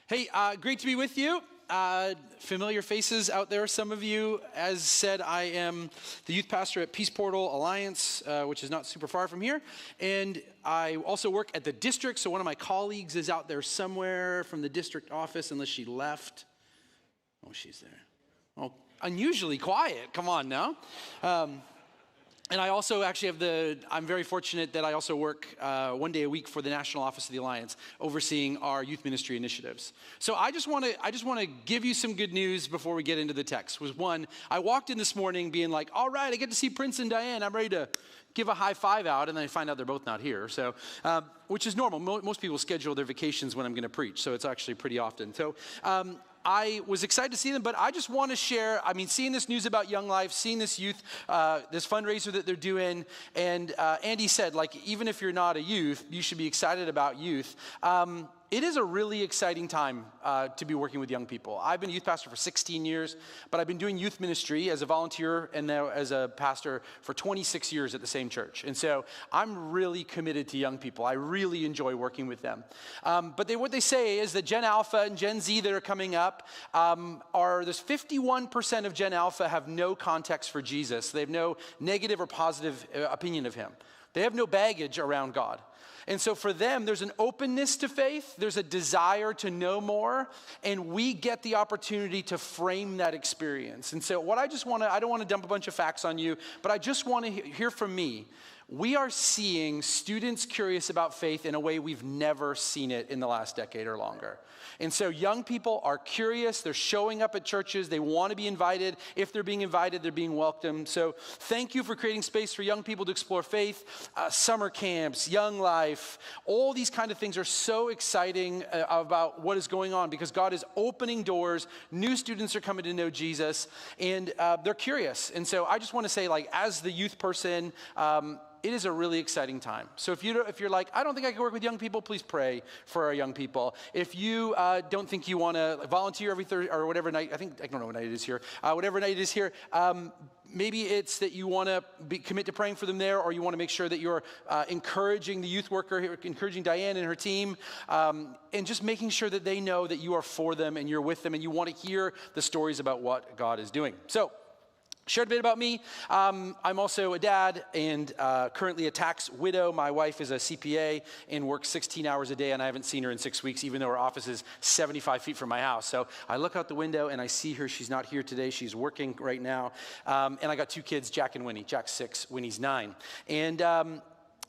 Hey, great to be with you. Familiar faces out there, some of you. As said, I am the youth pastor at Peace Portal Alliance, which is not super far from here. And I also work at the district, so one of my colleagues is out there somewhere from the district office, unless she left. Oh, she's there. Oh, unusually quiet. Come on now. And I also actually I'm very fortunate that I also work one day a week for the National Office of the Alliance, overseeing our youth ministry initiatives. So I just want to give you some good news before we get into the text. Was one, I walked in this morning being like, all right, I get to see Prince and Diane. I'm ready to give a high five out, and then I find out they're both not here. So, which is normal. Most people schedule their vacations when I'm going to preach, so it's actually pretty often. So, I was excited to see them, but I just want to share, seeing this news about Young Life, seeing this youth, this fundraiser that they're doing, and Andy said, even if you're not a youth, you should be excited about youth. It is a really exciting time to be working with young people. I've been a youth pastor for 16 years, but I've been doing youth ministry as a volunteer and now as a pastor for 26 years at the same church. And so I'm really committed to young people. I really enjoy working with them. But what they say is that Gen Alpha and Gen Z that are coming up there's 51% of Gen Alpha have no context for Jesus. They have no negative or positive opinion of him. They have no baggage around God. And so for them, there's an openness to faith, there's a desire to know more, and we get the opportunity to frame that experience. And so I don't want to dump a bunch of facts on you, but I just want to hear from me. We are seeing students curious about faith in a way we've never seen it in the last decade or longer. And so young people are curious, they're showing up at churches, they want to be invited. If they're being invited, they're being welcomed. So thank you for creating space for young people to explore faith. Summer camps, Young Life, all these kind of things are so exciting about what is going on because God is opening doors, new students are coming to know Jesus, and they're curious. And so I just want to say, as the youth person, it is a really exciting time. So if you're like, I don't think I can work with young people, please pray for our young people. If you don't think you want to volunteer every Thursday or whatever night, I don't know what night it is here, whatever night it is here, maybe it's that you want to commit to praying for them there, or you want to make sure that you're encouraging the youth worker, encouraging Diane and her team, and just making sure that they know that you are for them and you're with them and you want to hear the stories about what God is doing. So, shared a bit about me. I'm also a dad and currently a tax widow. My wife is a CPA and works 16 hours a day, and I haven't seen her in 6 weeks, even though her office is 75 feet from my house. So I look out the window and I see her. She's not here today. She's working right now. And I got two kids, Jack and Winnie. Jack's 6, Winnie's 9. And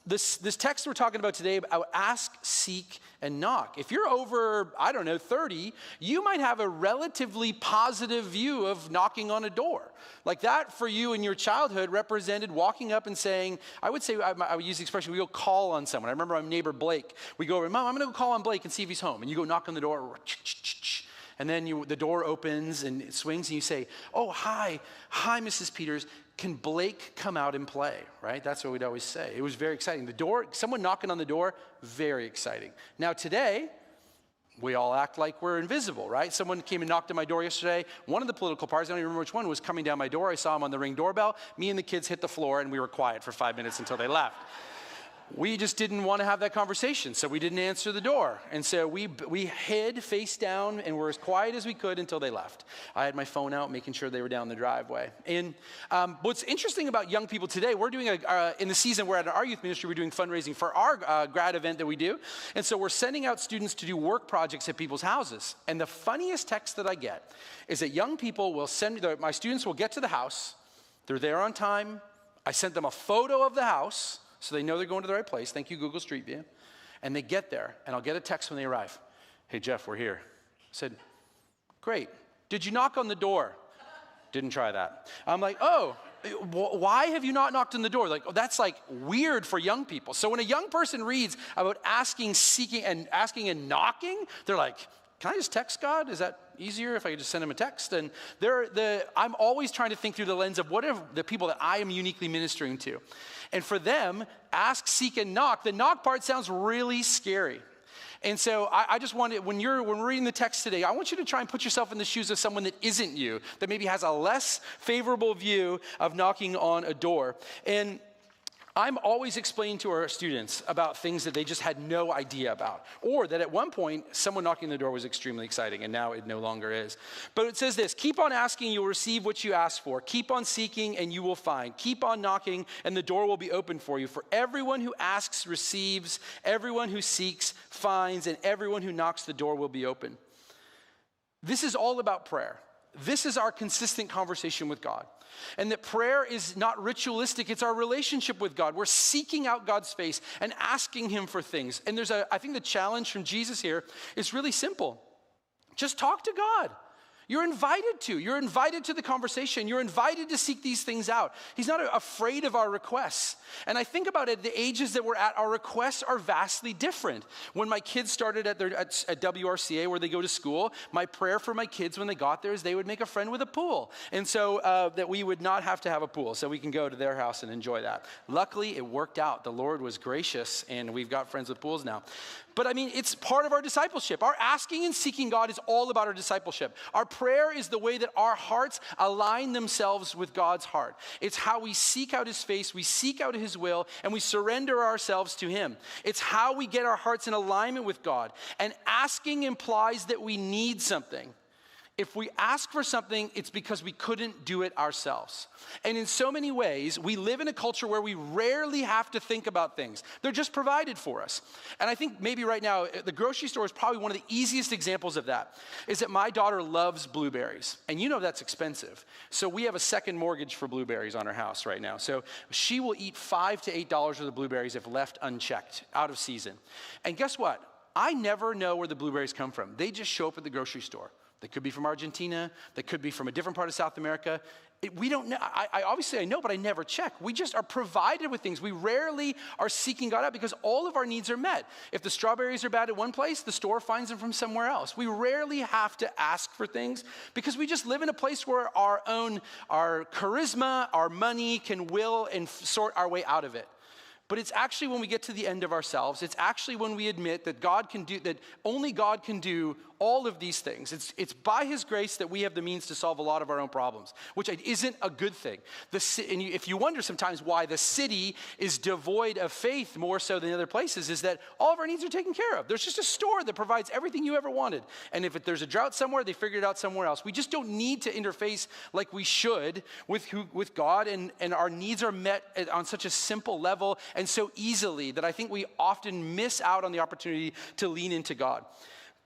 this text we're talking about today, about ask, seek, and knock. If you're over, 30, you might have a relatively positive view of knocking on a door. Like that for you in your childhood represented walking up and saying, I would use the expression, we go call on someone. I remember my neighbor Blake. We go, Mom, I'm going to go call on Blake and see if he's home. And you go knock on the door, and then the door opens and it swings and you say, oh, hi, Mrs. Peters. Can Blake come out and play, right? That's what we'd always say. It was very exciting. Someone knocking on the door, very exciting. Now today, we all act like we're invisible, right? Someone came and knocked on my door yesterday. One of the political parties, I don't even remember which one, was coming down my door. I saw him on the Ring doorbell. Me and the kids hit the floor and we were quiet for 5 minutes until they left. We just didn't want to have that conversation, so we didn't answer the door. And so we hid face down and were as quiet as we could until they left. I had my phone out, making sure they were down the driveway. And what's interesting about young people today, we're doing, in the season, we're at our youth ministry, we're doing fundraising for our grad event that we do. And so we're sending out students to do work projects at people's houses. And the funniest text that I get is that young people will my students will get to the house, they're there on time, I sent them a photo of the house, so they know they're going to the right place. Thank you, Google Street View. And they get there, and I'll get a text when they arrive. Hey, Geoff, we're here. I said, great. Did you knock on the door? Didn't try that. I'm like, oh, why have you not knocked on the door? That's weird for young people. So when a young person reads about asking, seeking, and knocking, they're like, can I just text God? Is that easier if I could just send him a text? And I'm always trying to think through the lens of what are the people that I am uniquely ministering to. And for them, ask, seek, and knock, the knock part sounds really scary. And so I just wanted, when we're reading the text today, I want you to try and put yourself in the shoes of someone that isn't you, that maybe has a less favorable view of knocking on a door. And I'm always explaining to our students about things that they just had no idea about, or that at one point, someone knocking on the door was extremely exciting, and now it no longer is. But it says this: keep on asking, you'll receive what you ask for. Keep on seeking, and you will find. Keep on knocking, and the door will be open for you. For everyone who asks receives, everyone who seeks finds, and everyone who knocks, the door will be open. This is all about prayer. This is our consistent conversation with God. And that prayer is not ritualistic, it's our relationship with God. We're seeking out God's face and asking him for things. And I think the challenge from Jesus here is really simple. Just talk to God. You're invited to the conversation. You're invited to seek these things out. He's not afraid of our requests. And I think about it, the ages that we're at, our requests are vastly different. When my kids started at WRCA, where they go to school, my prayer for my kids when they got there is they would make a friend with a pool. And so that we would not have to have a pool, so we can go to their house and enjoy that. Luckily, it worked out. The Lord was gracious, and we've got friends with pools now. But I mean, it's part of our discipleship. Our asking and seeking God is all about our discipleship. Our prayer is the way that our hearts align themselves with God's heart. It's how we seek out his face, we seek out his will, and we surrender ourselves to him. It's how we get our hearts in alignment with God. And asking implies that we need something. If we ask for something, it's because we couldn't do it ourselves. And in so many ways, we live in a culture where we rarely have to think about things. They're just provided for us. And I think maybe right now, the grocery store is probably one of the easiest examples of that, is that my daughter loves blueberries. And you know that's expensive. So we have a second mortgage for blueberries on our house right now. So she will eat $5 to $8 worth of blueberries if left unchecked, out of season. And guess what? I never know where the blueberries come from. They just show up at the grocery store. They could be from Argentina. They could be from a different part of South America. We don't know. I know, but I never check. We just are provided with things. We rarely are seeking God out because all of our needs are met. If the strawberries are bad at one place, the store finds them from somewhere else. We rarely have to ask for things because we just live in a place where our charisma, our money can will and sort our way out of it. But it's actually when we get to the end of ourselves, it's actually when we admit that only God can do all of these things. It's by his grace that we have the means to solve a lot of our own problems, which isn't a good thing. If you wonder sometimes why the city is devoid of faith more so than other places, is that all of our needs are taken care of. There's just a store that provides everything you ever wanted. And if there's a drought somewhere, they figured it out somewhere else. We just don't need to interface like we should with God, and our needs are met on such a simple level and so easily that I think we often miss out on the opportunity to lean into God.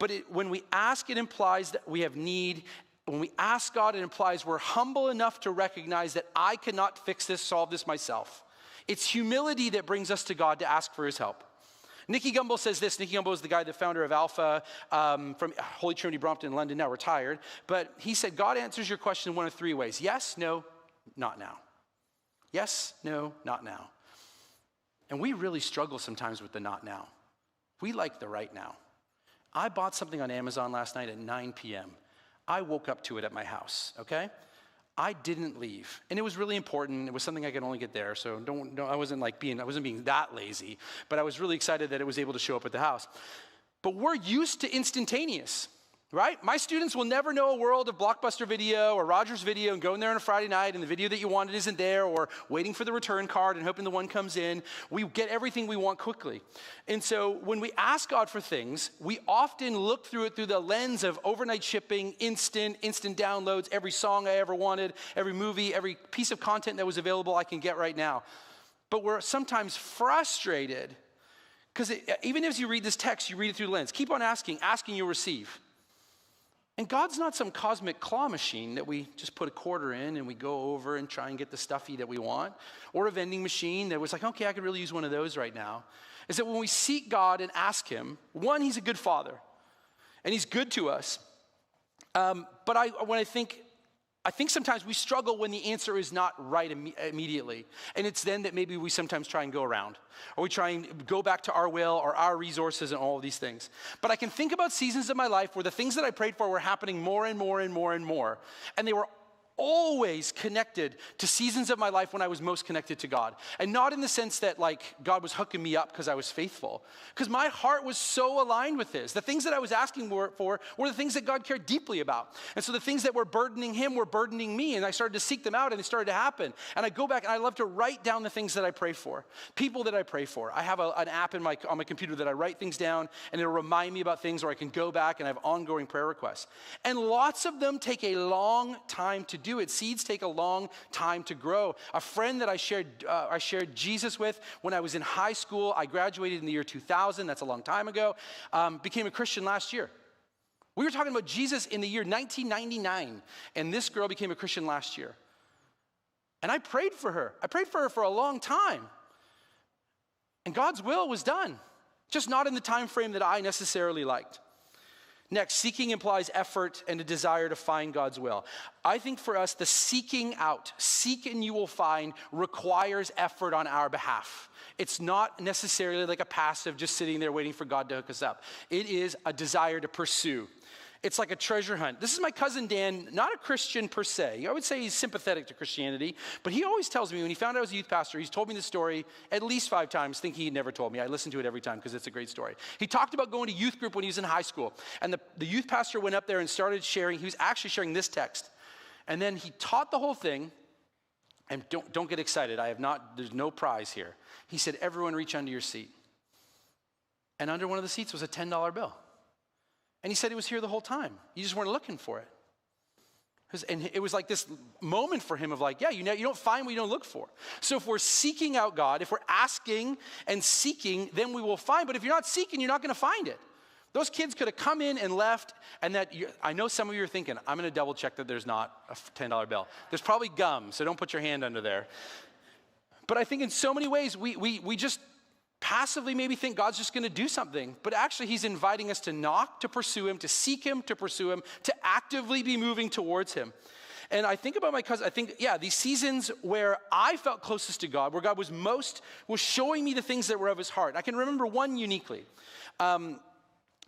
But when we ask, it implies that we have need. When we ask God, it implies we're humble enough to recognize that I cannot solve this myself. It's humility that brings us to God to ask for his help. Nicky Gumbel says this. Nicky Gumbel is the guy, the founder of Alpha from Holy Trinity Brompton in London, now retired. But he said, God answers your question in one of three ways. Yes, no, not now. Yes, no, not now. And we really struggle sometimes with the not now. We like the right now. I bought something on Amazon last night at 9 p.m. I woke up to it at my house, okay? I didn't leave. And it was really important. It was something I could only get there, so I wasn't being that lazy, but I was really excited that it was able to show up at the house. But we're used to instantaneous, right? My students will never know a world of Blockbuster Video or Rogers Video and going there on a Friday night and the video that you wanted isn't there, or waiting for the return card and hoping the one comes in. We get everything we want quickly. And so when we ask God for things, we often look through it through the lens of overnight shipping, instant downloads, every song I ever wanted, every movie, every piece of content that was available I can get right now. But we're sometimes frustrated because even as you read this text, you read it through the lens. Keep on asking you'll receive. And God's not some cosmic claw machine that we just put a quarter in and we go over and try and get the stuffy that we want, or a vending machine that was like, okay, I could really use one of those right now. Is that when we seek God and ask him, one, he's a good father, and he's good to us. But I think sometimes we struggle when the answer is not right immediately. And it's then that maybe we sometimes try and go around, or we try and go back to our will or our resources and all of these things. But I can think about seasons of my life where the things that I prayed for were happening more and more and more and more. And they were always connected to seasons of my life when I was most connected to God. And not in the sense that like God was hooking me up because I was faithful. Because my heart was so aligned with his. The things that I was asking for were the things that God cared deeply about. And so the things that were burdening him were burdening me. And I started to seek them out and it started to happen. And I go back and I love to write down the things that I pray for. People that I pray for. I have an app on my computer that I write things down and it'll remind me about things, or I can go back and I have ongoing prayer requests. And lots of them take a long time to do it. Seeds take a long time to grow. A friend that I shared Jesus with when I was in high school, I graduated in the year 2000, that's a long time ago, became a Christian last year. We were talking about Jesus in the year 1999, and this girl became a Christian last year. And I prayed for her. I prayed for her for a long time. And God's will was done, just not in the time frame that I necessarily liked. Next, seeking implies effort and a desire to find God's will. I think for us, the seeking out, seek and you will find, requires effort on our behalf. It's not necessarily like a passive just sitting there waiting for God to hook us up. It is a desire to pursue. It's like a treasure hunt. This is my cousin Dan, not a Christian per se. I would say he's sympathetic to Christianity, but he always tells me when he found out I was a youth pastor, he's told me the story at least 5 times, thinking he'd never told me. I listen to it every time because it's a great story. He talked about going to youth group when he was in high school, and the youth pastor went up there and started sharing. He was actually sharing this text, and then he taught the whole thing, and don't get excited. There's no prize here. He said, everyone reach under your seat. And under one of the seats was a $10 bill. And he said it was here the whole time. You just weren't looking for it. And it was like this moment for him of like, yeah, you don't find what you don't look for. So if we're seeking out God, if we're asking and seeking, then we will find. But if you're not seeking, you're not going to find it. Those kids could have come in and left, and I know some of you are thinking, I'm going to double check that there's not a $10 bill. There's probably gum, so don't put your hand under there. But I think in so many ways, we just passively maybe think God's just going to do something, but actually he's inviting us to knock, to pursue him, to seek him, to pursue him, to actively be moving towards him. And I think about my cousin, these seasons where I felt closest to God, where God was showing me the things that were of his heart. I can remember one uniquely.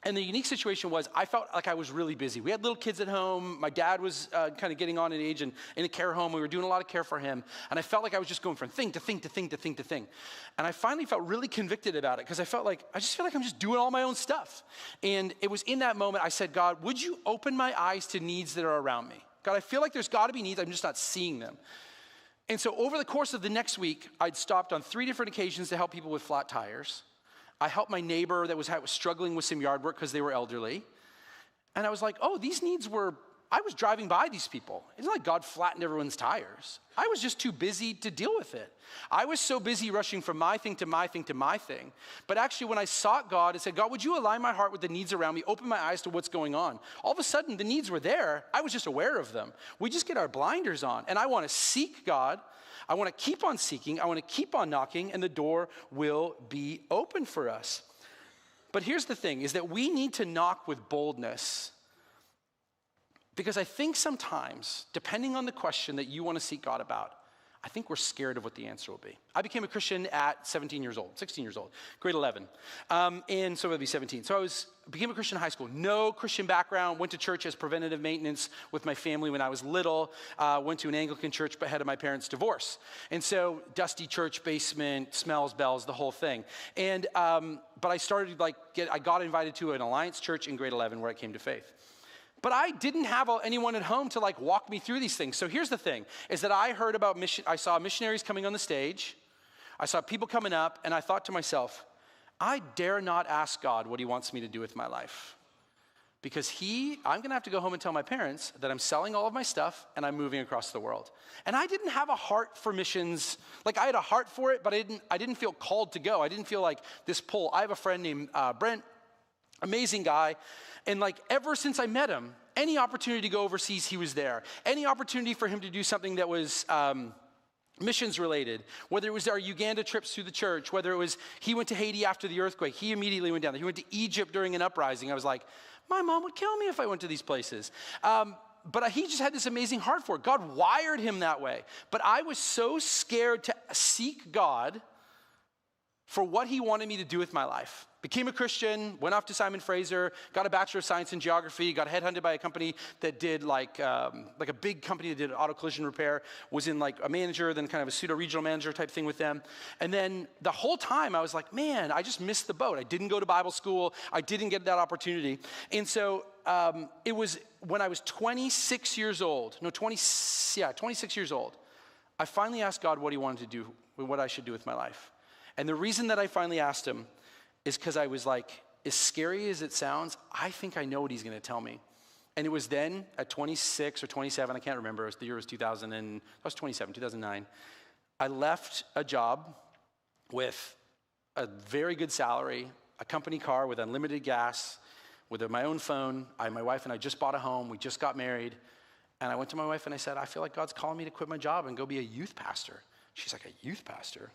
And the unique situation was I felt like I was really busy. We had little kids at home. My dad was kind of getting on in age and in a care home. We were doing a lot of care for him. And I felt like I was just going from thing to thing to thing to thing to thing. And I finally felt really convicted about it because I just feel like I'm just doing all my own stuff. And it was in that moment I said, God, would you open my eyes to needs that are around me? God, I feel like there's got to be needs. I'm just not seeing them. And so over the course of the next week, I'd stopped on 3 different occasions to help people with flat tires. I helped my neighbor that was struggling with some yard work because they were elderly. And I was like, these needs I was driving by these people. It's not like God flattened everyone's tires. I was just too busy to deal with it. I was so busy rushing from my thing to my thing to my thing. But actually when I sought God and said, God, would you align my heart with the needs around me, open my eyes to what's going on? All of a sudden the needs were there. I was just aware of them. We just get our blinders on. And I want to seek God. I want to keep on seeking, I want to keep on knocking, and the door will be open for us. But here's the thing, is that we need to knock with boldness. Because I think sometimes, depending on the question that you want to seek God about, I think we're scared of what the answer will be. I became a Christian at 16 years old, grade 11. And so it would be 17. So I became a Christian in high school. No Christian background, went to church as preventative maintenance with my family when I was little, went to an Anglican church ahead of my parents' divorce. And so dusty church basement, smells, bells, the whole thing. And, but I started I got invited to an Alliance church in grade 11 where I came to faith. But I didn't have anyone at home to walk me through these things. So here's the thing, is that I heard about I saw missionaries coming on the stage. I saw people coming up, and I thought to myself, I dare not ask God what he wants me to do with my life. Because I'm going to have to go home and tell my parents that I'm selling all of my stuff and I'm moving across the world. And I didn't have a heart for missions. I had a heart for it, but I didn't feel called to go. I didn't feel like this pull. I have a friend named Brent, amazing guy. And ever since I met him, any opportunity to go overseas, he was there. Any opportunity for him to do something that was missions related, whether it was our Uganda trips through the church, whether it was he went to Haiti after the earthquake, he immediately went down there. He went to Egypt during an uprising. I was like, my mom would kill me if I went to these places. But he just had this amazing heart for it. God wired him that way. But I was so scared to seek God for what he wanted me to do with my life. Became a Christian, went off to Simon Fraser, got a Bachelor of Science in Geography, got headhunted by a company that did like a big company that did auto collision repair, was in like a manager, then kind of a pseudo-regional manager type thing with them. And then the whole time I was like, man, I just missed the boat. I didn't go to Bible school. I didn't get that opportunity. And so it was when I was 26 years old, 26 years old, I finally asked God what he wanted to do, what I should do with my life. And the reason that I finally asked him is because I was like, as scary as it sounds, I think I know what he's going to tell me. And it was then at 26 or 27, I can't remember, the year was 2000, and I was 27, 2009. I left a job with a very good salary, a company car with unlimited gas, with my own phone. My wife and I just bought a home. We just got married. And I went to my wife and I said, I feel like God's calling me to quit my job and go be a youth pastor. She's like, a youth pastor?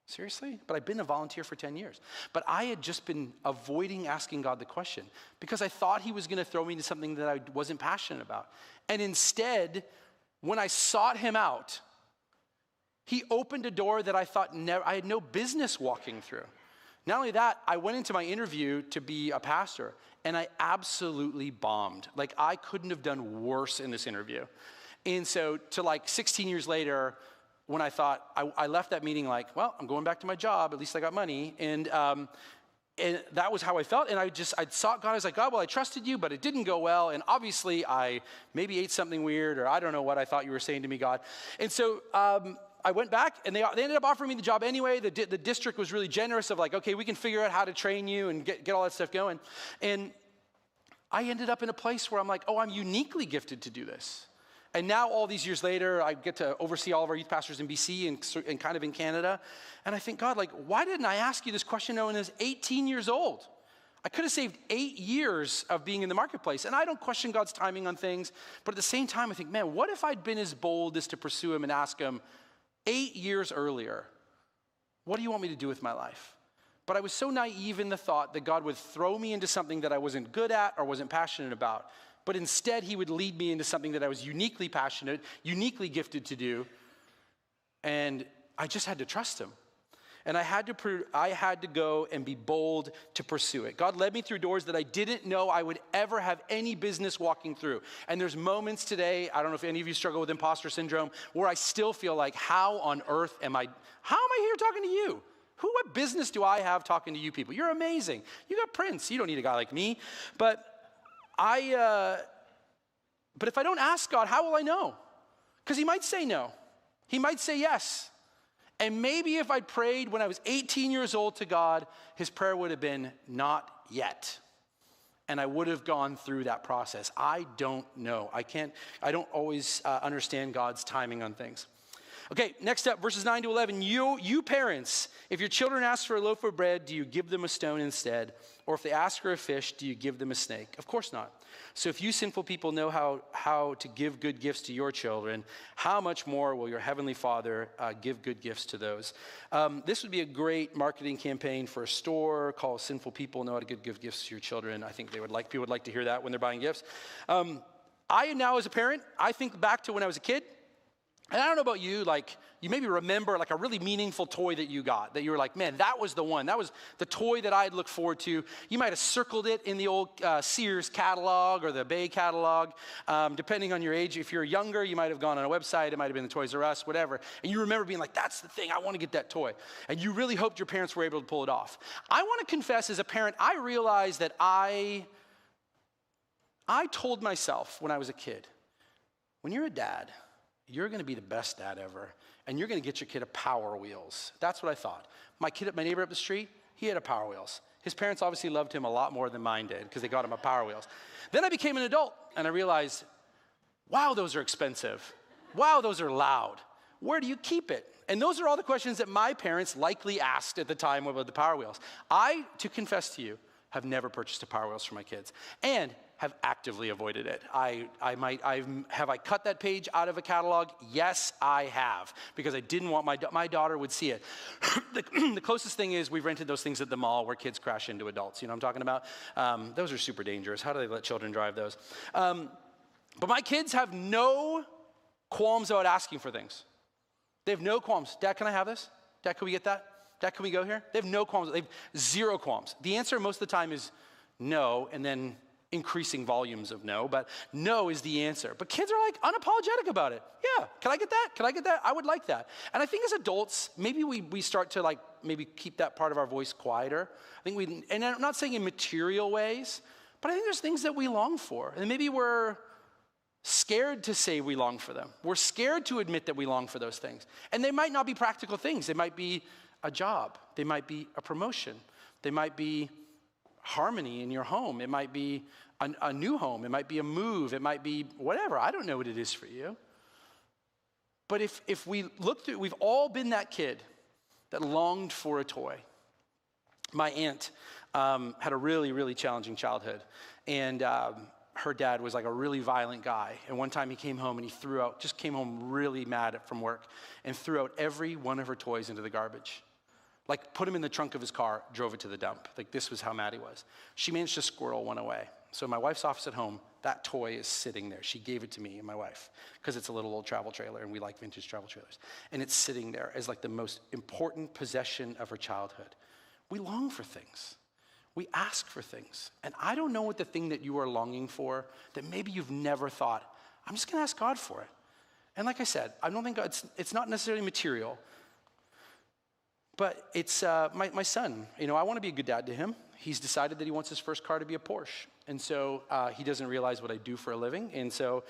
Seriously? But I've been a volunteer for 10 years. But I had just been avoiding asking God the question because I thought he was going to throw me into something that I wasn't passionate about. And instead, when I sought him out, he opened a door that I thought I had no business walking through. Not only that, I went into my interview to be a pastor, and I absolutely bombed. Like, I couldn't have done worse in this interview. And so to like 16 years later, when I thought, I left that meeting like, well, I'm going back to my job. At least I got money. And that was how I felt. And I sought God. I was like, God, well, I trusted you, but it didn't go well. And obviously, I maybe ate something weird, or I don't know what I thought you were saying to me, God. And so I went back, and they ended up offering me the job anyway. The district was really generous of like, okay, we can figure out how to train you and get all that stuff going. And I ended up in a place where I'm like, oh, I'm uniquely gifted to do this. And now all these years later, I get to oversee all of our youth pastors in BC and kind of in Canada. And I think, God, like, why didn't I ask you this question when I was 18 years old? I could have saved 8 years of being in the marketplace. And I don't question God's timing on things. But at the same time, I think, man, what if I'd been as bold as to pursue him and ask him 8 years earlier, what do you want me to do with my life? But I was so naive in the thought that God would throw me into something that I wasn't good at or wasn't passionate about. But instead, he would lead me into something that I was uniquely passionate, uniquely gifted to do. And I just had to trust him. And I had to go and be bold to pursue it. God led me through doors that I didn't know I would ever have any business walking through. And there's moments today, I don't know if any of you struggle with imposter syndrome, where I still feel like, how on earth am I here talking to you? What business do I have talking to you people? You're amazing. You got Prince. You don't need a guy like me. But if I don't ask God, how will I know? Because he might say no. He might say yes. And maybe if I prayed when I was 18 years old to God, his prayer would have been, not yet. And I would have gone through that process. I don't know. I don't always understand God's timing on things. Okay, next up, verses 9 to 11. You parents, if your children ask for a loaf of bread, do you give them a stone instead? Or if they ask for a fish, do you give them a snake? Of course not. So if you sinful people know how to give good gifts to your children, how much more will your heavenly Father give good gifts to those? This would be a great marketing campaign for a store called Sinful People Know How to Give Gifts to Your Children. I think people would like to hear that when they're buying gifts. I now, as a parent, I think back to when I was a kid. And I don't know about you, like, you maybe remember like a really meaningful toy that you got, that you were like, man, that was the one. That was the toy that I'd look forward to. You might have circled it in the old Sears catalog or the Bay catalog, depending on your age. If you're younger, you might have gone on a website. It might have been the Toys R Us, whatever. And you remember being like, that's the thing. I want to get that toy. And you really hoped your parents were able to pull it off. I want to confess, as a parent, I realized that I told myself when I was a kid, when you're a dad, you're going to be the best dad ever, and you're going to get your kid a Power Wheels. That's what I thought. My neighbor up the street, he had a Power Wheels. His parents obviously loved him a lot more than mine did because they got him a Power Wheels. Then I became an adult, and I realized, wow, those are expensive. Wow, those are loud. Where do you keep it? And those are all the questions that my parents likely asked at the time about the Power Wheels. I, to confess to you, have never purchased a Power Wheels for my kids, and have actively avoided it. Have I cut that page out of a catalog? Yes, I have, because I didn't want my daughter would see it. The closest thing is we've rented those things at the mall where kids crash into adults. You know what I'm talking about? Those are super dangerous. How do they let children drive those? But my kids have no qualms about asking for things. They have no qualms. Dad, can I have this? Dad, can we get that? Dad, can we go here? They have no qualms. They have zero qualms. The answer most of the time is no, and then increasing volumes of no, but no is the answer. But kids are like unapologetic about it. Yeah, can I get that? Can I get that? I would like that. And I think as adults, maybe we start to like maybe keep that part of our voice quieter. And I'm not saying in material ways, but I think there's things that we long for. And maybe we're scared to say we long for them. We're scared to admit that we long for those things. And they might not be practical things. They might be a job. They might be a promotion. They might be harmony in your home. It might be a new home. It might be a move. It might be whatever. I don't know what it is for you. But if we look through, we've all been that kid that longed for a toy. My aunt had a really, really challenging childhood. And her dad was like a really violent guy. And one time he came home and just came home really mad from work and threw out every one of her toys into the garbage. Like put him in the trunk of his car, drove it to the dump. Like this was how mad he was. She managed to squirrel one away. So my wife's office at home, that toy is sitting there. She gave it to me and my wife because it's a little old travel trailer and we like vintage travel trailers. And it's sitting there as like the most important possession of her childhood. We long for things. We ask for things. And I don't know what the thing that you are longing for that maybe you've never thought, I'm just going to ask God for it. And like I said, I don't think it's not necessarily material, but it's my son. You know, I want to be a good dad to him. He's decided that he wants his first car to be a Porsche. And so he doesn't realize what I do for a living. And so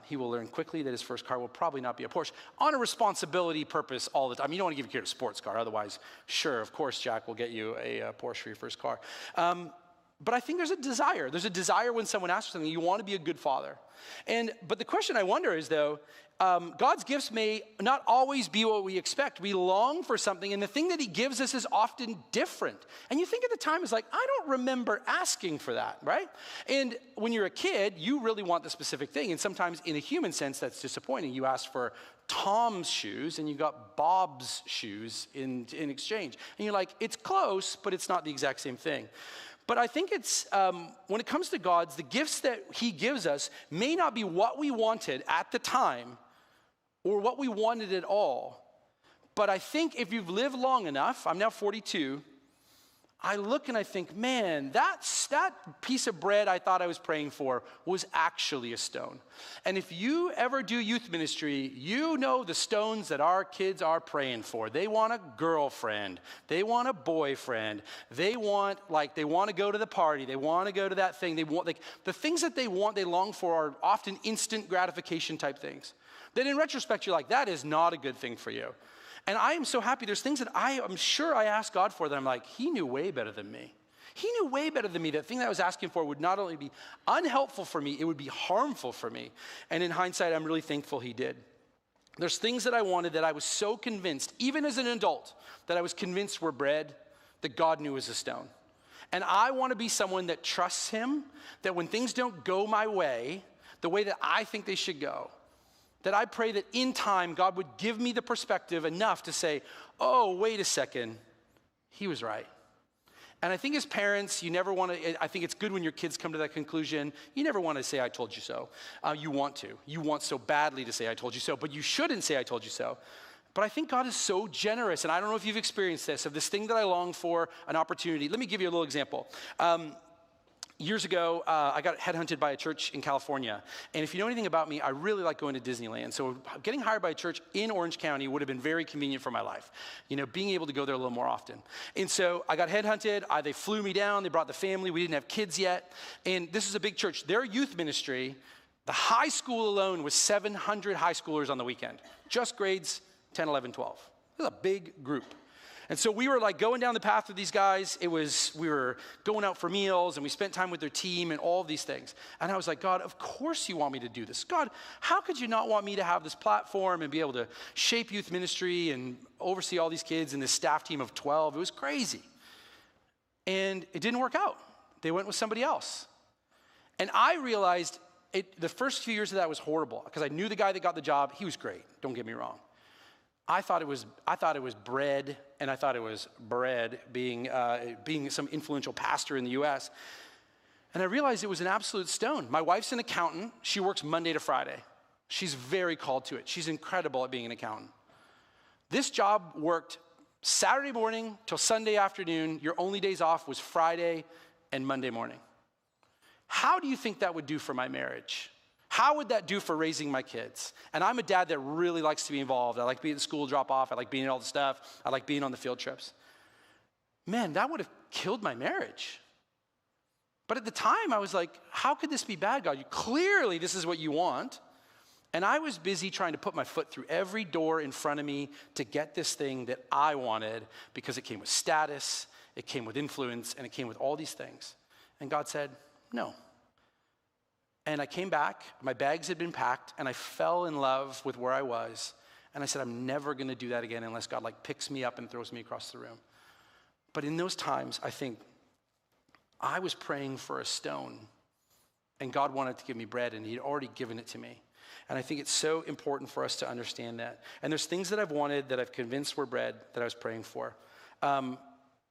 he will learn quickly that his first car will probably not be a Porsche on a responsibility purpose all the time. You don't want to give your kid a sports car. Otherwise, sure, of course, Jack will get you a Porsche for your first car. But I think there's a desire. There's a desire when someone asks for something. You want to be a good father. But the question I wonder is, though, God's gifts may not always be what we expect. We long for something, and the thing that he gives us is often different. And you think at the time, it's like, I don't remember asking for that, right? And when you're a kid, you really want the specific thing. And sometimes in a human sense, that's disappointing. You ask for Tom's shoes, and you got Bob's shoes in exchange. And you're like, it's close, but it's not the exact same thing. But I think it's, when it comes to God's, the gifts that he gives us may not be what we wanted at the time or what we wanted at all. But I think if you've lived long enough, I'm now 42, I look and I think, man, that piece of bread I thought I was praying for was actually a stone. And if you ever do youth ministry, you know the stones that our kids are praying for. They want a girlfriend. They want a boyfriend. They want to go to the party. They want to go to that thing. They want, like, the things that they want, they long for are often instant gratification type things. That in retrospect, you're like, that is not a good thing for you. And I am so happy. There's things that I am sure I asked God for that I'm like, he knew way better than me. He knew way better than me. That thing that I was asking for would not only be unhelpful for me, it would be harmful for me. And in hindsight, I'm really thankful he did. There's things that I wanted that I was so convinced, even as an adult, that I was convinced were bread, that God knew was a stone. And I want to be someone that trusts him, that when things don't go my way, the way that I think they should go, that I pray that in time, God would give me the perspective enough to say, oh, wait a second, he was right. And I think as parents, you never want to, I think it's good when your kids come to that conclusion. You never want to say, I told you so. You want to. You want so badly to say, I told you so, but you shouldn't say, I told you so. But I think God is so generous, and I don't know if you've experienced this, of this thing that I long for, an opportunity. Let me give you a little example. Years ago, I got headhunted by a church in California. And if you know anything about me, I really like going to Disneyland. So getting hired by a church in Orange County would have been very convenient for my life. You know, being able to go there a little more often. And so I got headhunted. They flew me down. They brought the family. We didn't have kids yet. And this is a big church. Their youth ministry, the high school alone was 700 high schoolers on the weekend. Just grades 10, 11, 12. This is a big group. And so we were like going down the path with these guys. We were going out for meals and we spent time with their team and all of these things. And I was like, God, of course you want me to do this. God, how could you not want me to have this platform and be able to shape youth ministry and oversee all these kids and this staff team of 12? It was crazy. And it didn't work out. They went with somebody else. And I realized the first few years of that was horrible because I knew the guy that got the job. He was great. Don't get me wrong. I thought it was bread, and I thought it was bread being some influential pastor in the U.S. And I realized it was an absolute stone. My wife's an accountant. She works Monday to Friday. She's very called to it. She's incredible at being an accountant. This job worked Saturday morning till Sunday afternoon, your only days off was Friday and Monday morning. How do you think that would do for my marriage? How would that do for raising my kids? And I'm a dad that really likes to be involved. I like being at the school drop off. I like being at all the stuff. I like being on the field trips. Man, that would have killed my marriage. But at the time, I was like, how could this be bad, God? Clearly, this is what you want. And I was busy trying to put my foot through every door in front of me to get this thing that I wanted, because it came with status, it came with influence, and it came with all these things. And God said, no. And I came back, my bags had been packed, and I fell in love with where I was. And I said, I'm never gonna do that again unless God picks me up and throws me across the room. But in those times, I think I was praying for a stone, and God wanted to give me bread, and he'd already given it to me. And I think it's so important for us to understand that. And there's things that I've wanted that I've convinced were bread that I was praying for. And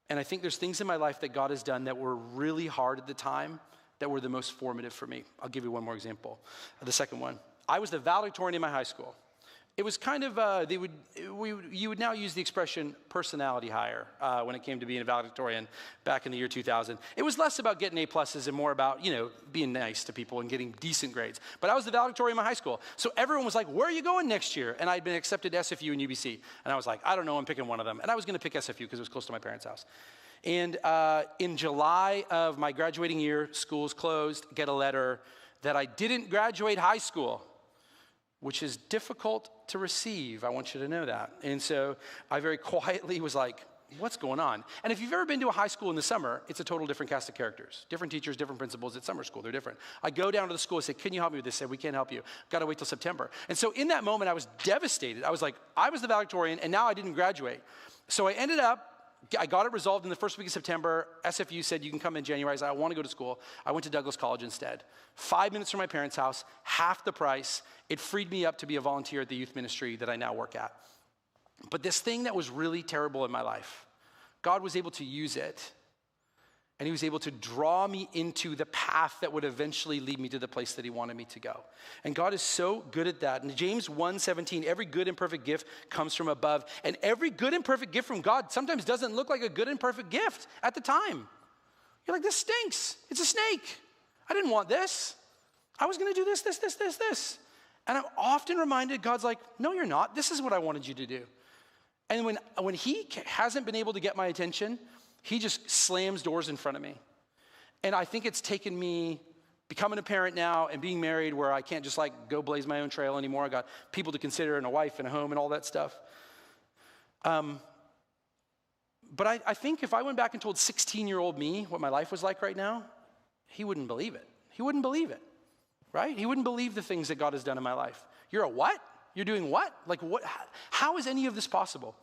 I think there's things in my life that God has done that were really hard at the time that were the most formative for me. I'll give you one more example. The second one. I was the valedictorian in my high school. It was kind of, you would now use the expression personality hire when it came to being a valedictorian back in the year 2000. It was less about getting A+ and more about, being nice to people and getting decent grades. But I was the valedictorian in my high school. So everyone was like, where are you going next year? And I'd been accepted to SFU and UBC. And I was like, I don't know, I'm picking one of them. And I was gonna pick SFU because it was close to my parents' house. And in July of my graduating year, schools closed, get a letter that I didn't graduate high school, which is difficult to receive. I want you to know that. And so I very quietly was like, what's going on? And if you've ever been to a high school in the summer, it's a total different cast of characters. Different teachers, different principals at summer school, they're different. I go down to the school and say, can you help me with this? They said, we can't help you. Got to wait till September. And so in that moment, I was devastated. I was like, I was the valedictorian and now I didn't graduate. So I got it resolved in the first week of September. SFU said, you can come in January. I said, I want to go to school. I went to Douglas College instead. 5 minutes from my parents' house, half the price. It freed me up to be a volunteer at the youth ministry that I now work at. But this thing that was really terrible in my life, God was able to use it, and he was able to draw me into the path that would eventually lead me to the place that he wanted me to go. And God is so good at that. In James 1:17, every good and perfect gift comes from above. And every good and perfect gift from God sometimes doesn't look like a good and perfect gift at the time. You're like, this stinks. It's a snake. I didn't want this. I was gonna do this. And I'm often reminded, God's like, no, you're not. This is what I wanted you to do. And when he hasn't been able to get my attention, he just slams doors in front of me. And I think it's taken me becoming a parent now and being married where I can't just go blaze my own trail anymore. I got people to consider and a wife and a home and all that stuff. But I think if I went back and told 16-year-old me what my life was like right now, he wouldn't believe it. He wouldn't believe it, right? He wouldn't believe the things that God has done in my life. You're a what? You're doing what? What? How is any of this possible?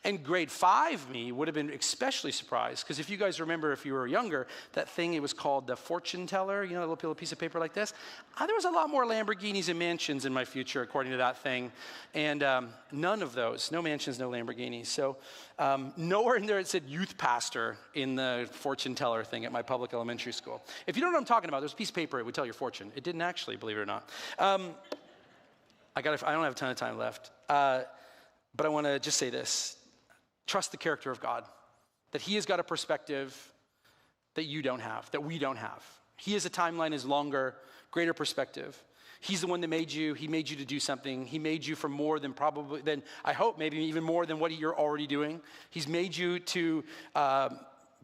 And grade 5 me would have been especially surprised, because if you guys remember, if you were younger, that thing, it was called the fortune teller, a little piece of paper like this. There was a lot more Lamborghinis and mansions in my future, according to that thing. And none of those, no mansions, no Lamborghinis. So nowhere in there it said youth pastor in the fortune teller thing at my public elementary school. If you don't know what I'm talking about, there's a piece of paper, it would tell your fortune. It didn't actually, believe it or not. I don't have a ton of time left, but I want to just say this. Trust the character of God, that he has got a perspective that you don't have, that we don't have. He has a timeline is longer, greater perspective. He's the one that made you. He made you to do something. He made you for more than I hope, maybe even more than what you're already doing. He's made you to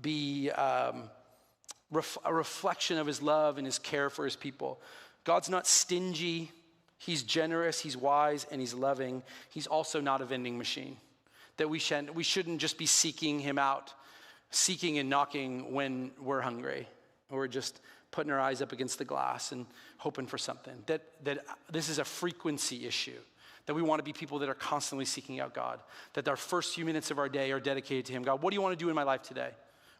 be a reflection of his love and his care for his people. God's not stingy. He's generous, he's wise, and he's loving. He's also not a vending machine. That we shouldn't just be seeking him out, seeking and knocking when we're hungry, or we're just putting our eyes up against the glass and hoping for something. That this is a frequency issue, that we want to be people that are constantly seeking out God, that our first few minutes of our day are dedicated to him. God, what do you want to do in my life today?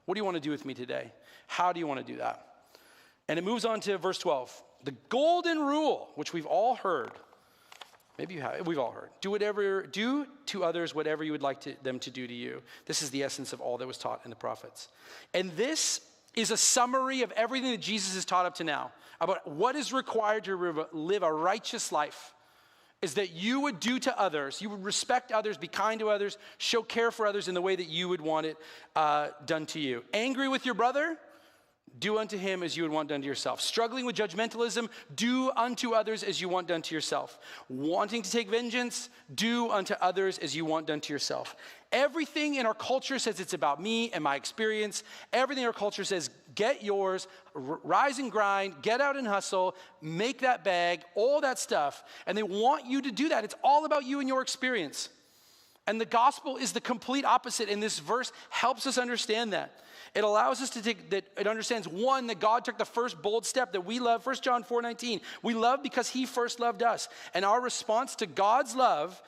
What do you want to do with me today? How do you want to do that? And it moves on to verse 12. The golden rule, which we've all heard. Maybe you have, we've all heard. Do to others whatever you would like them to do to you. This is the essence of all that was taught in the prophets. And this is a summary of everything that Jesus has taught up to now about what is required to live a righteous life is that you would do to others, you would respect others, be kind to others, show care for others in the way that you would want it done to you. Angry with your brother? Do unto him as you would want done to yourself. Struggling with judgmentalism? Do unto others as you want done to yourself. Wanting to take vengeance? Do unto others as you want done to yourself. Everything in our culture says it's about me and my experience. Everything in our culture says, get yours, rise and grind, get out and hustle, make that bag, all that stuff. And they want you to do that. It's all about you and your experience. And the gospel is the complete opposite, and this verse helps us understand that. It allows us to take that, it understands, one, that God took the first bold step that we love. 1 John 4:19, we love because he first loved us. And our response to God's love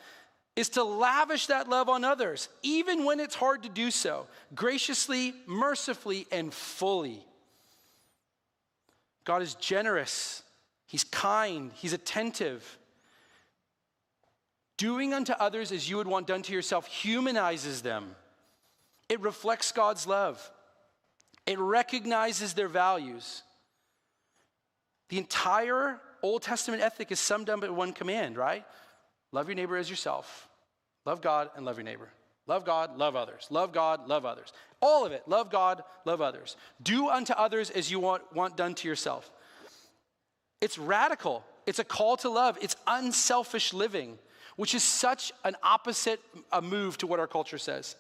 is to lavish that love on others, even when it's hard to do so, graciously, mercifully, and fully. God is generous. He's kind. He's attentive. Doing unto others as you would want done to yourself humanizes them. It reflects God's love. It recognizes their values. The entire Old Testament ethic is summed up in one command, right? Love your neighbor as yourself. Love God and love your neighbor. Love God, love others. Love God, love others. All of it. Love God, love others. Do unto others as you want done to yourself. It's radical. It's a call to love. It's unselfish living, which is such an opposite move to what our culture says.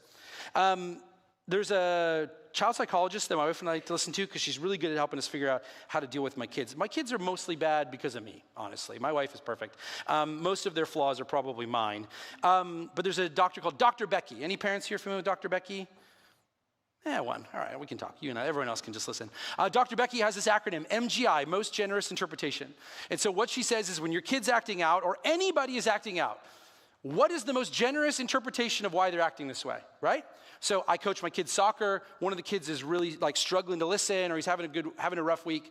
There's a child psychologist that my wife and I like to listen to because she's really good at helping us figure out how to deal with my kids. My kids are mostly bad because of me, honestly. My wife is perfect. Most of their flaws are probably mine. But there's a doctor called Dr. Becky. Any parents here familiar with Dr. Becky? Yeah, one. All right, we can talk. You and I, everyone else can just listen. Dr. Becky has this acronym, MGI, Most Generous Interpretation. And so what she says is when your kid's acting out, or anybody is acting out, what is the most generous interpretation of why they're acting this way, right? So I coach my kids soccer. One of the kids is really like struggling to listen, or he's having a rough week.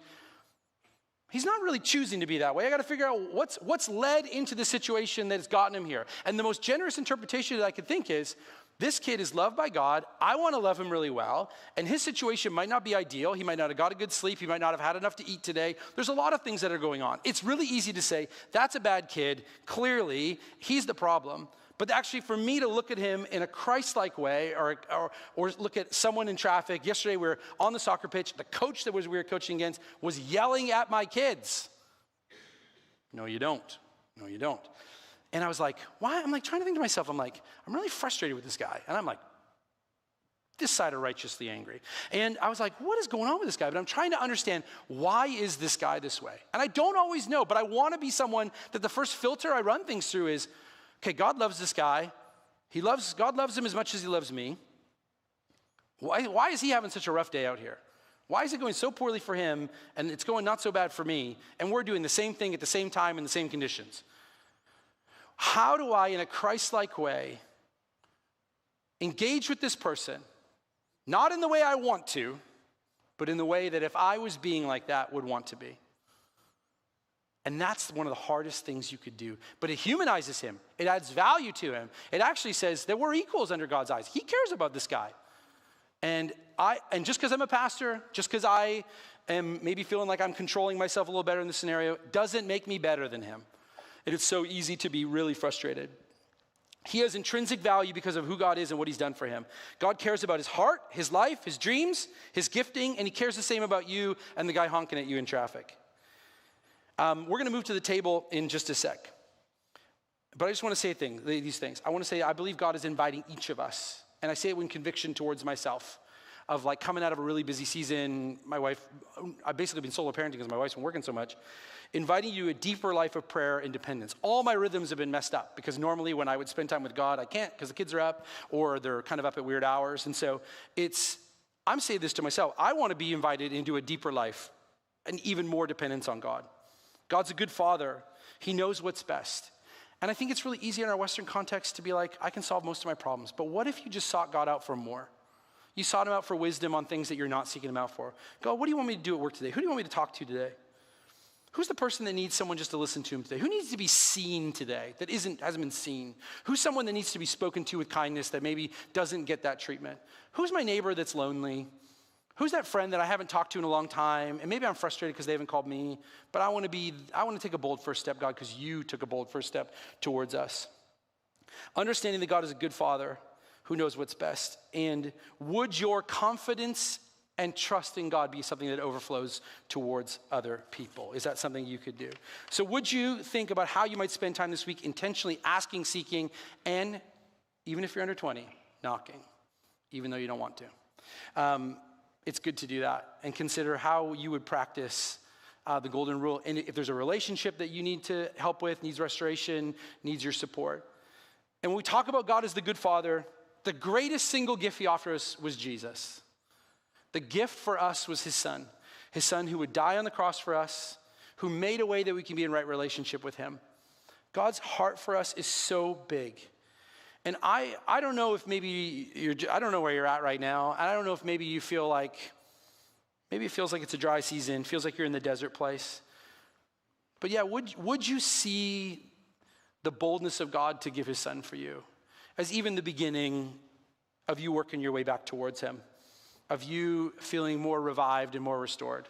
He's not really choosing to be that way. I got to figure out what's led into the situation that has gotten him here. And the most generous interpretation that I could think is, this kid is loved by God. I want to love him really well. And his situation might not be ideal. He might not have got a good sleep. He might not have had enough to eat today. There's a lot of things that are going on. It's really easy to say, that's a bad kid. Clearly, he's the problem. But actually, for me to look at him in a Christ-like way, or look at someone in traffic. Yesterday, we were on the soccer pitch. The coach that we were coaching against was yelling at my kids. No, you don't. No, you don't. And I was like, why? I'm like trying to think to myself, I'm really frustrated with this guy. And I'm like, this side of righteously angry. And I was like, what is going on with this guy? But I'm trying to understand, why is this guy this way? And I don't always know, but I want to be someone that the first filter I run things through is, okay, God loves this guy. God loves him as much as he loves me. Why is he having such a rough day out here? Why is it going so poorly for him and it's going not so bad for me? And we're doing the same thing at the same time in the same conditions. How do I, in a Christ-like way, engage with this person, not in the way I want to, but in the way that if I was being like that, would want to be? And that's one of the hardest things you could do. But it humanizes him. It adds value to him. It actually says that we're equals under God's eyes. He cares about this guy. And just because I'm a pastor, just because I am maybe feeling like I'm controlling myself a little better in this scenario, doesn't make me better than him. And it's so easy to be really frustrated. He has intrinsic value because of who God is and what he's done for him. God cares about his heart, his life, his dreams, his gifting, and he cares the same about you and the guy honking at you in traffic. We're going to move to the table in just a sec. But I just want to say these things. I want to say I believe God is inviting each of us. And I say it with conviction towards myself. Of like coming out of a really busy season. My wife, I've basically been solo parenting because my wife's been working so much. Inviting you to a deeper life of prayer and dependence. All my rhythms have been messed up because normally when I would spend time with God, I can't because the kids are up or they're kind of up at weird hours. And so I'm saying this to myself. I want to be invited into a deeper life and even more dependence on God. God's a good father. He knows what's best. And I think it's really easy in our Western context to be like, I can solve most of my problems. But what if you just sought God out for more? You sought him out for wisdom on things that you're not seeking him out for. God, what do you want me to do at work today? Who do you want me to talk to today? Who's the person that needs someone just to listen to him today? Who needs to be seen today that hasn't been seen? Who's someone that needs to be spoken to with kindness that maybe doesn't get that treatment? Who's my neighbor that's lonely? Who's that friend that I haven't talked to in a long time, and maybe I'm frustrated because they haven't called me, but I want to take a bold first step, God, because you took a bold first step towards us. Understanding that God is a good Father who knows what's best. And would your confidence and trust in God be something that overflows towards other people? Is that something you could do? So would you think about how you might spend time this week intentionally asking, seeking, and even if you're under 20, knocking, even though you don't want to. It's good to do that and consider how you would practice the golden rule. And if there's a relationship that you need to help with, needs restoration, needs your support. And when we talk about God as the good Father, the greatest single gift he offered us was Jesus. The gift for us was his son who would die on the cross for us, who made a way that we can be in right relationship with him. God's heart for us is so big. And I don't know if maybe I don't know where you're at right now. I don't know if maybe you feel like, maybe it feels like it's a dry season, feels like you're in the desert place. But yeah, would you see the boldness of God to give his son for you as even the beginning of you working your way back towards him, of you feeling more revived and more restored?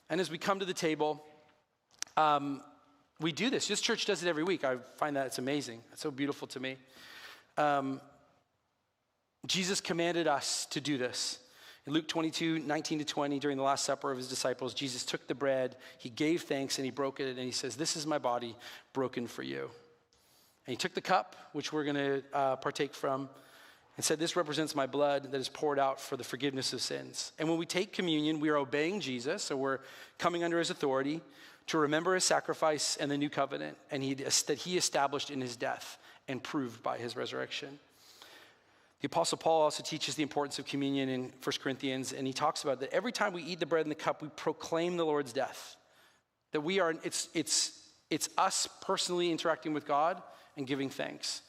And as we come to the table, we do this. This church does it every week. I find that it's amazing. It's so beautiful to me. Jesus commanded us to do this. In Luke 22, 19 to 20, during the Last Supper of his disciples, Jesus took the bread, he gave thanks, and he broke it, and he says, "This is my body broken for you." And he took the cup, which we're going to partake from, and said, "This represents my blood that is poured out for the forgiveness of sins." And when we take communion, we are obeying Jesus, so we're coming under his authority to remember his sacrifice and the new covenant, and that he established in his death and proved by his resurrection. The Apostle Paul also teaches the importance of communion in 1 Corinthians, and he talks about that every time we eat the bread and the cup, we proclaim the Lord's death. That it's us personally interacting with God and giving thanks,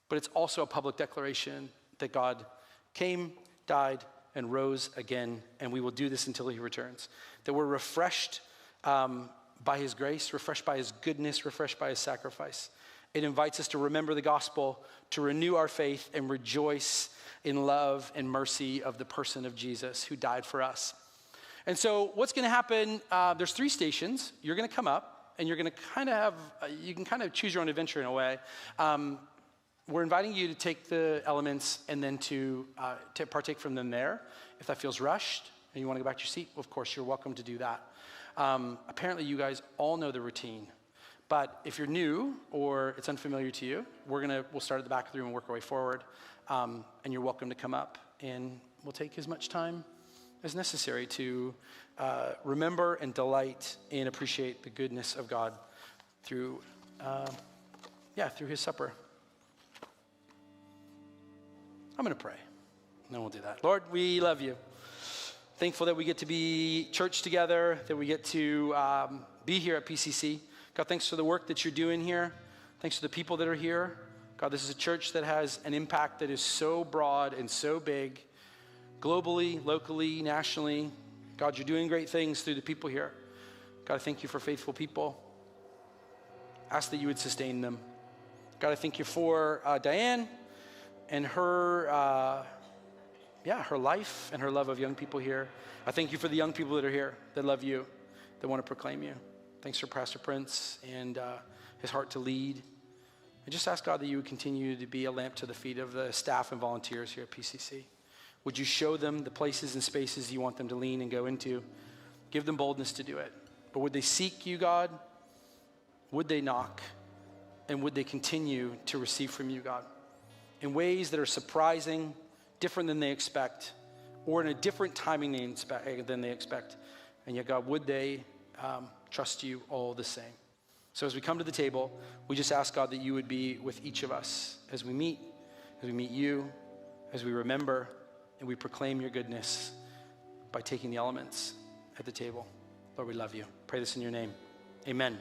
but it's also a public declaration that God came, died, and rose again, and we will do this until he returns. That we're refreshed by his grace, refreshed by his goodness, refreshed by his sacrifice. It invites us to remember the gospel, to renew our faith, and rejoice in love and mercy of the person of Jesus who died for us. And so what's going to happen, there's 3 stations. You're going to come up, and you're going to you can kind of choose your own adventure in a way. We're inviting you to take the elements and then to partake from them there. If that feels rushed and you want to go back to your seat, of course, you're welcome to do that. Apparently, you guys all know the routine. But if you're new or it's unfamiliar to you, we'll start at the back of the room and work our way forward. And you're welcome to come up, and we'll take as much time as necessary to remember and delight and appreciate the goodness of God through his supper. I'm going to pray, and then we'll do that. Lord, we love you. Thankful that we get to be church together, that we get to be here at PCC. God, thanks for the work that you're doing here. Thanks for the people that are here. God, this is a church that has an impact that is so broad and so big, globally, locally, nationally. God, you're doing great things through the people here. God, I thank you for faithful people. Ask that you would sustain them. God, I thank you for Diane and her life and her love of young people here. I thank you for the young people that are here, that love you, that want to proclaim you. Thanks for Pastor Prince and his heart to lead. I just ask, God, that you would continue to be a lamp to the feet of the staff and volunteers here at PCC. Would you show them the places and spaces you want them to lean and go into? Give them boldness to do it. But would they seek you, God? Would they knock? And would they continue to receive from you, God, in ways that are surprising, different than they expect, or in a different timing than they expect? And yet, God, would they trust you all the same? So as we come to the table, we just ask, God, that you would be with each of us as we meet you, as we remember, and we proclaim your goodness by taking the elements at the table. Lord, we love you. Pray this in your name. Amen.